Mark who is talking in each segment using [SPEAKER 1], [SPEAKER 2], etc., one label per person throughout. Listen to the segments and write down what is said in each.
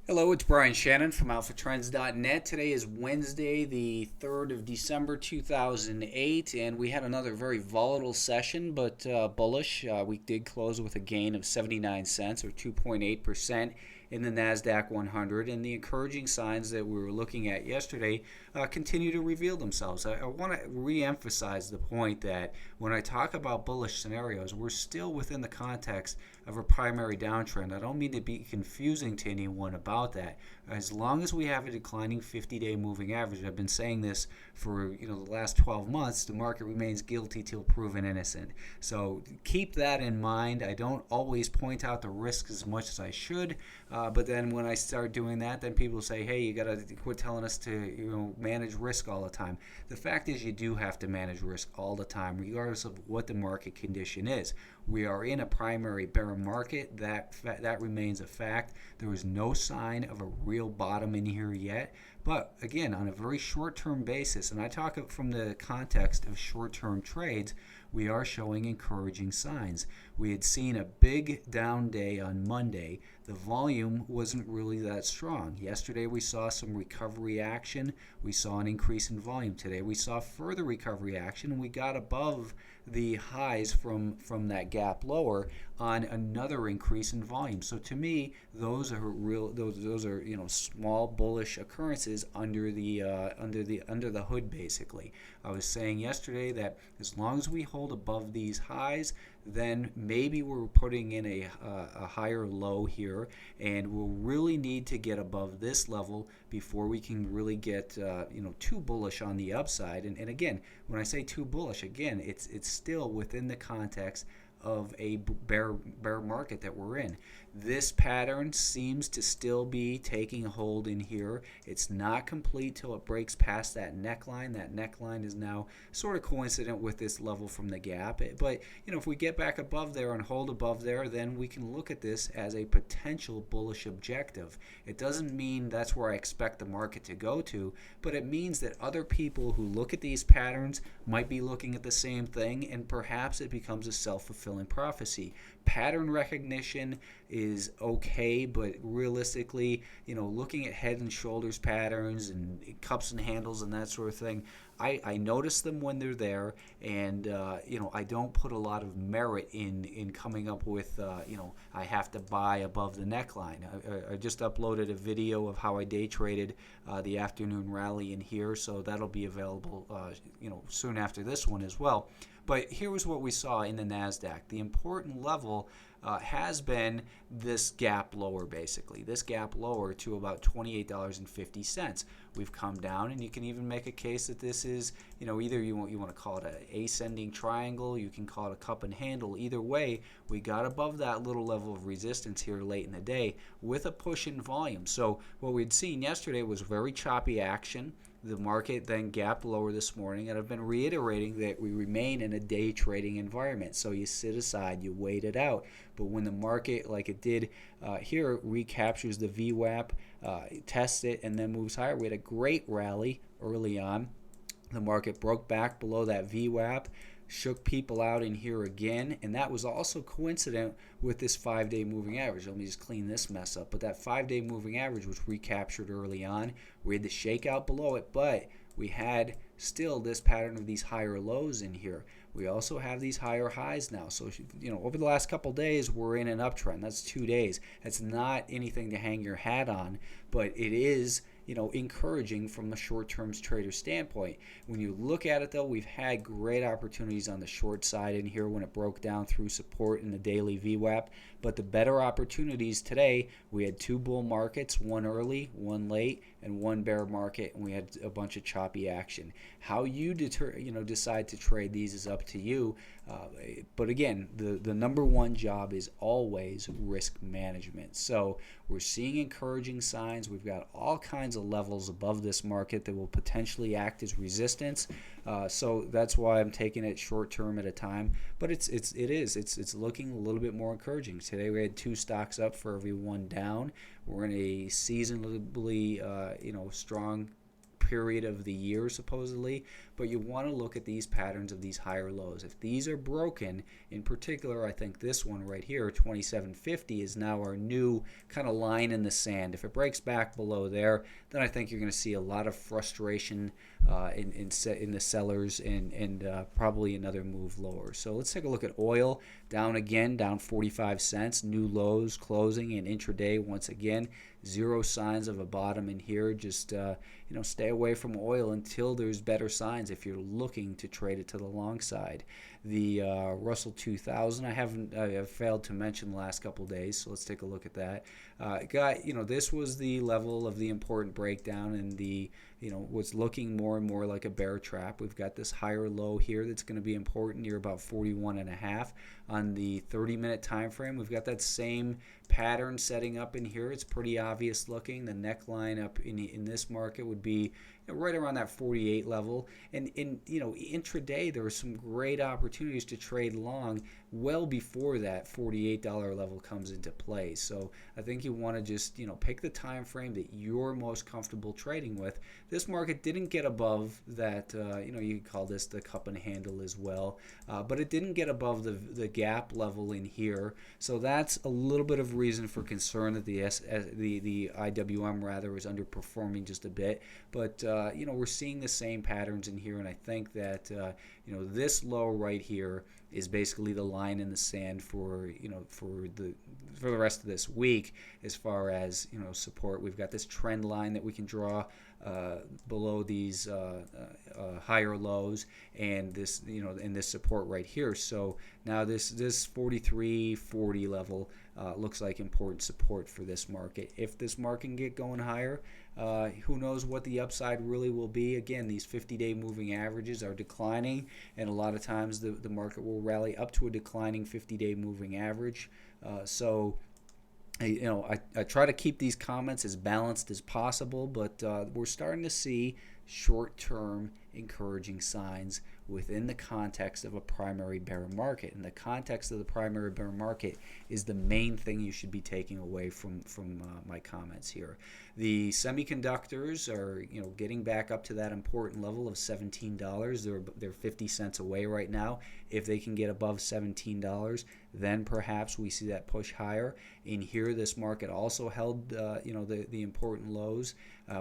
[SPEAKER 1] Hello, it's Brian Shannon from AlphaTrends.net. Today is Wednesday, the 3rd of December 2008, and we had another very volatile session, but bullish. We did close with a gain of 79 cents or 2.8% in the Nasdaq 100, and the encouraging signs that we were looking at yesterday continue to reveal themselves. I want to re-emphasize the point that when I talk about bullish scenarios, we're still within the context of a primary downtrend. I don't mean to be confusing to anyone about that. As long as we have a declining 50-day moving average, I've been saying this for the last 12 months, the market remains guilty till proven innocent. So keep that in mind. I don't always point out the risk as much as I should, but then when I start doing that, then people say, "Hey, you got to quit telling us to manage risk all the time." The fact is, you do have to manage risk all the time, regardless of what the market condition is. We are in a primary bear market. That remains a fact. There is no sign of a real bottom in here yet. But again, on a very short-term basis, and I talk from the context of short-term trades, we are showing encouraging signs. We had seen a big down day on Monday. The volume wasn't really that strong. Yesterday we saw some recovery action. We saw an increase in volume. Today we saw further recovery action, and we got above the highs from that gap lower on another increase in volume. So to me, those are real. Those are small bullish occurrences under the hood. Basically, I was saying yesterday that as long as we hold above these highs, then maybe we're putting in a higher low here, and we'll really need to get above this level before we can really get too bullish on the upside. And again, when I say too bullish, again, it's still within the context of a bear market that we're in. This pattern seems to still be taking hold in here. It's not complete till it breaks past that neckline. That neckline is now sort of coincident with this level from the gap. But if we get back above there and hold above there, then we can look at this as a potential bullish objective. It doesn't mean that's where I expect the market to go to, but it means that other people who look at these patterns might be looking at the same thing, and perhaps it becomes a self-fulfilling prophecy. Pattern recognition is okay, but realistically, looking at head and shoulders patterns and cups and handles and that sort of thing, I notice them when they're there, and I don't put a lot of merit in coming up with I have to buy above the neckline. I just uploaded a video of how I day traded the afternoon rally in here, so that'll be available soon after this one as well. But here was what we saw in the Nasdaq. The important level has been this gap lower, basically. This gap lower to about $28.50. We've come down, and you can even make a case that this is, either you want to call it an ascending triangle, you can call it a cup and handle. Either way, we got above that little level of resistance here late in the day with a push in volume. So what we'd seen yesterday was very choppy action. The market then gapped lower this morning, and I've been reiterating that we remain in a day trading environment. So you sit aside, you wait it out. But when the market, like it did here, recaptures the VWAP, tests it, and then moves higher, we had a great rally early on. The market broke back below that VWAP, shook people out in here again, and that was also coincident with this 5-day moving average. Let me just clean this mess up. But that 5-day moving average was recaptured early on. We had the shakeout below it, but we had still this pattern of these higher lows in here. We also have these higher highs now. So, over the last couple days, we're in an uptrend. That's 2 days. That's not anything to hang your hat on, but it is encouraging from a short-term trader standpoint. When you look at it, though, we've had great opportunities on the short side in here when it broke down through support in the daily VWAP. But the better opportunities today, we had 2 bull markets, one early, one late, and one bear market, and we had a bunch of choppy action. How you decide to trade these is up to you. But again, the number one job is always risk management. So we're seeing encouraging signs. We've got all kinds of levels above this market that will potentially act as resistance. So that's why I'm taking it short term at a time. But it's looking a little bit more encouraging. Today we had 2 stocks up for every 1 down. We're in a seasonably strong period of the year supposedly, but you want to look at these patterns of these higher lows. If these are broken, in particular, I think this one right here, 2750, is now our new kind of line in the sand. If it breaks back below there, then I think you're going to see a lot of frustration in the sellers and probably another move lower. So let's take a look at oil. Down again, down 45 cents, new lows closing, and intraday once again, zero signs of a bottom in here. Just stay away from oil until there's better signs if you're looking to trade it to the long side. The Russell 2000, I have failed to mention the last couple of days, so let's take a look at that. This was the level of the important breakdown, and what's looking more and more like a bear trap. We've got this higher low here that's going to be important near about 41.5 on the 30-minute time frame. We've got that same pattern setting up in here. It's pretty obvious looking. The neckline up in this market would be right around that 48 level, and intraday there were some great opportunities to trade long well before that $48 level comes into play. So I think you want to just pick the time frame that you're most comfortable trading with. This market didn't get above that, you could call this the cup and handle as well, but it didn't get above the gap level in here. So that's a little bit of reason for concern that the IWM rather is underperforming just a bit. But we're seeing the same patterns in here, and I think that this low right here is basically the line in the sand for the rest of this week as far as support. We've got this trend line that we can draw below these higher lows, and this and this support right here. So now this 43.40 level looks like important support for this market. If this market can get going higher, who knows what the upside really will be. Again, these 50-day moving averages are declining, and a lot of times the market will rally up to a declining 50-day moving average. I try to keep these comments as balanced as possible, but we're starting to see short-term encouraging signs within the context of a primary bear market. And the context of the primary bear market is the main thing you should be taking away from my comments here. The semiconductors are getting back up to that important level of $17. They're 50 cents away right now. If they can get above $17, then perhaps we see that push higher. In here, this market also held the important lows.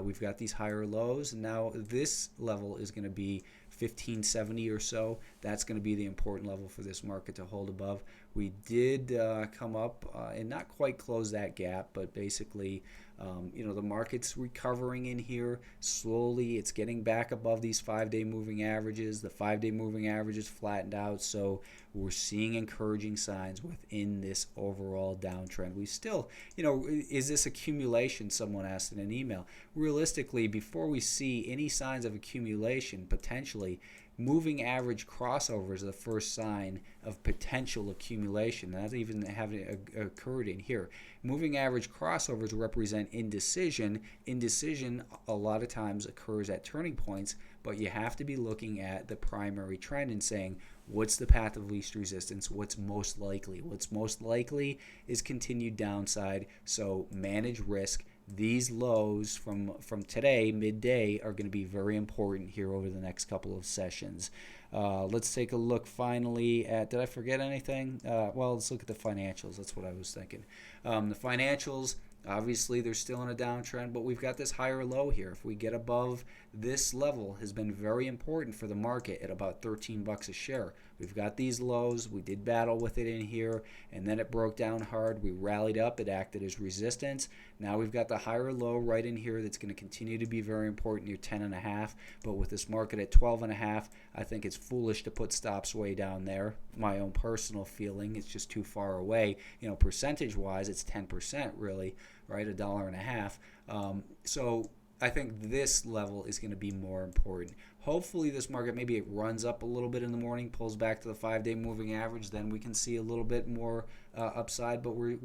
[SPEAKER 1] We've got these higher lows, and now this level is going to be 1570 or so. That's going to be the important level for this market to hold above. We did come up and not quite close that gap, but basically the market's recovering in here slowly. It's getting back above these 5-day moving averages. The 5-day moving average is flattened out, so we're seeing encouraging signs within this overall downtrend. We still, is this accumulation? Someone asked in an email. Realistically, before we see any signs of accumulation, potentially, moving average crossovers are the first sign of potential accumulation. That's even having occurred in here. Moving average crossovers represent indecision. Indecision a lot of times occurs at turning points, but you have to be looking at the primary trend and saying, what's the path of least resistance? What's most likely? What's most likely is continued downside, so manage risk. These lows from today, midday, are going to be very important here over the next couple of sessions. Let's take a look finally at, did I forget anything? Let's look at the financials. That's what I was thinking. The financials, obviously, they're still in a downtrend, but we've got this higher low here. If we get above this level, has been very important for the market at about $13 a share. We've got these lows. We did battle with it in here, and then it broke down hard. We rallied up. It acted as resistance. Now we've got the higher low right in here that's going to continue to be very important near 10.5. But with this market at 12.5, I think it's foolish to put stops way down there. My own personal feeling, it's just too far away. Percentage-wise, it's 10% really, right? $1.50. So I think this level is going to be more important. Hopefully this market, maybe it runs up a little bit in the morning, pulls back to the 5-day moving average, then we can see a little bit more upside, but we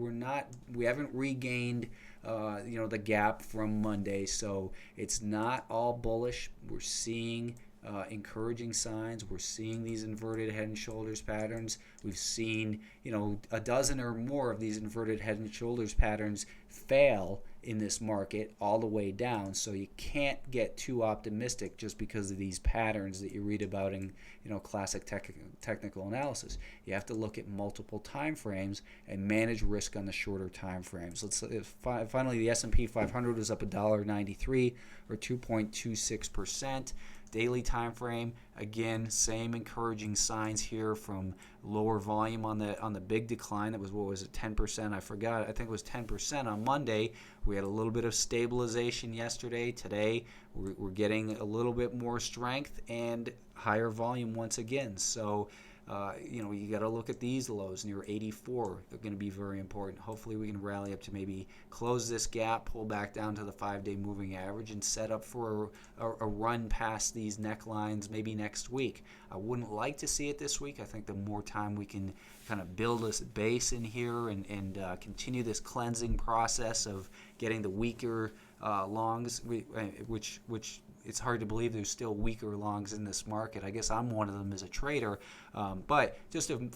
[SPEAKER 1] haven't regained the gap from Monday, so it's not all bullish. We're seeing encouraging signs. We're seeing these inverted head and shoulders patterns. We've seen a dozen or more of these inverted head and shoulders patterns fail in this market all the way down. So you can't get too optimistic just because of these patterns that you read about in classic technical analysis. You have to look at multiple time frames and manage risk on the shorter time frames. Finally, the S&P 500 was up $1.93 or 2.26%. Daily time frame, again, same encouraging signs here from lower volume on the big decline. That was, what was it, 10%? I forgot. I think it was 10% on Monday. We had a little bit of stabilization yesterday. Today, we're getting a little bit more strength and higher volume once again. So, you got to look at these lows near 84. They're going to be very important. Hopefully we can rally up to maybe close this gap, pull back down to the 5-day moving average, and set up for a run past these necklines maybe next week. I wouldn't like to see it this week. I think the more time we can kind of build this base in here and continue this cleansing process of getting the weaker longs, which it's hard to believe there's still weaker longs in this market. I guess I'm one of them as a trader, but just a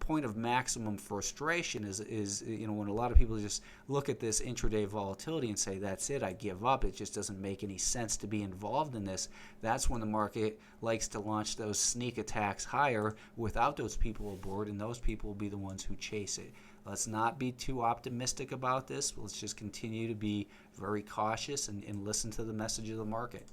[SPEAKER 1] point of maximum frustration is when a lot of people just look at this intraday volatility and say, that's it, I give up. It just doesn't make any sense to be involved in this. That's when the market likes to launch those sneak attacks higher without those people aboard, and those people will be the ones who chase it. Let's not be too optimistic about this. Let's just continue to be very cautious and listen to the message of the market.